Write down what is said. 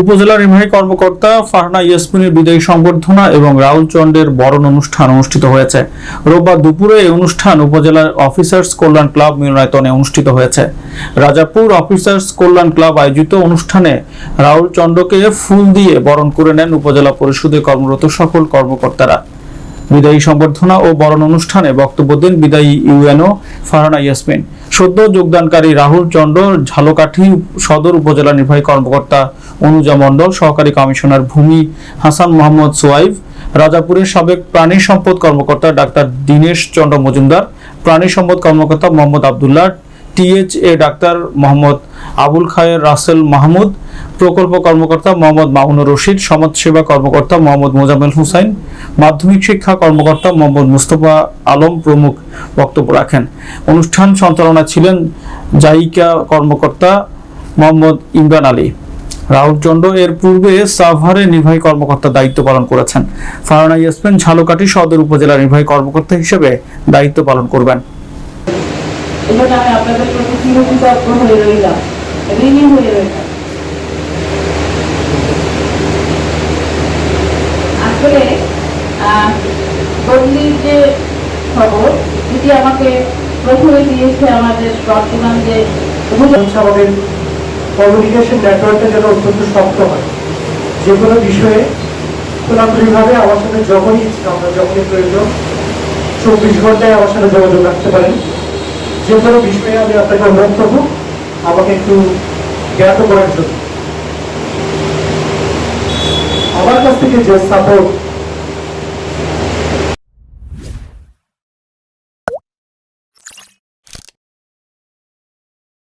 উপজেলা নির্বাহী কর্মকর্তা ফারহানা ইয়াসমিনের বিদায়ী সংবর্ধনা এবং রাহুল চন্দ্রের বরণ অনুষ্ঠান অনুষ্ঠিত হয়েছে। রোববার দুপুরে এই অনুষ্ঠান উপজেলার অফিসার্স কল্যাণ ক্লাব মিলনায়তনে অনুষ্ঠিত হয়েছে। রাজাপুর অফিসার্স কল্যাণ ক্লাব আয়োজিত অনুষ্ঠানে রাহুল চন্দ্রকে ফুল দিয়ে বরণ করে নেন উপজেলা পরিষদে কর্মরত সকল কর্মকর্তারা। বিদায়ী সংবর্ধনা ও বরণ অনুষ্ঠানে বক্তব্য দেন বিদায়ী ইউএনও ফারহানা ইয়াসমিন। সদ্য যোগদানকারী রাহুল চন্দ্র, ঝালকাঠি সদর উপজেলা নির্বাহী কর্মকর্তা অনুজা মণ্ডল, সহকারী কমিশনার ভূমি হাসান মোহাম্মদ সোয়াইব, রাজাপুরের সাবেক প্রাণী সম্পদ কর্মকর্তা ডাক্তার দীনেশ চন্দ্র মজুমদার, প্রাণী সম্পদ কর্মকর্তা মোহাম্মদ আবদুল্লাহ, টিএচএ ডাক্তার মোহাম্মদ আবুল খায়ের রাসেল মাহমুদ, প্রকল্প কর্মকর্তা মোহাম্মদ মামুনুর রশিদ, সমাজসেবা কর্মকর্তা মোহাম্মদ মোজাম্মেল হুসাইন, মাধ্যমিক শিক্ষা কর্মকর্তা মোহাম্মদ মুস্তফা আলম প্রমুখ বক্তব্য রাখেন। অনুষ্ঠান সঞ্চালনায় ছিলেন জাইকা কর্মকর্তা মোহাম্মদ ইমরান আলী। রাহুল চন্দ্র এর পূর্বে সাভারে নির্বাহী কর্মকর্তার দায়িত্ব পালন করেছেন। ফারহানা ইয়াসমিন ঝালকাঠি সদর উপজেলা নির্বাহী কর্মকর্তা হিসেবে দায়িত্ব পালন করবেন। এজন্য আমি আপনাদের প্রতি চিরকৃতজ্ঞ হয়ে রইলাম, ঋণী হয়ে রইলাম। আসলে বদলির যে খবর, যেটি আমাকে প্রথমে দিয়েছে আমাদের বর্তমান যে আমাদের কমিউনিকেশন নেটওয়ার্কটা যেন অত্যন্ত শক্ত হয়। যে কোনো বিষয়ে খোলাখুলিভাবে আমার সাথে যখনই প্রয়োজন 24 ঘন্টায় আমার সাথে যোগাযোগ রাখতে পারেন। যে কোনো বিষয়ে আমি আপনাকে অনুরোধ করব আমাকে একটু জ্ঞাত করার জন্য। আমার কাছ থেকে যে সাপোর্ট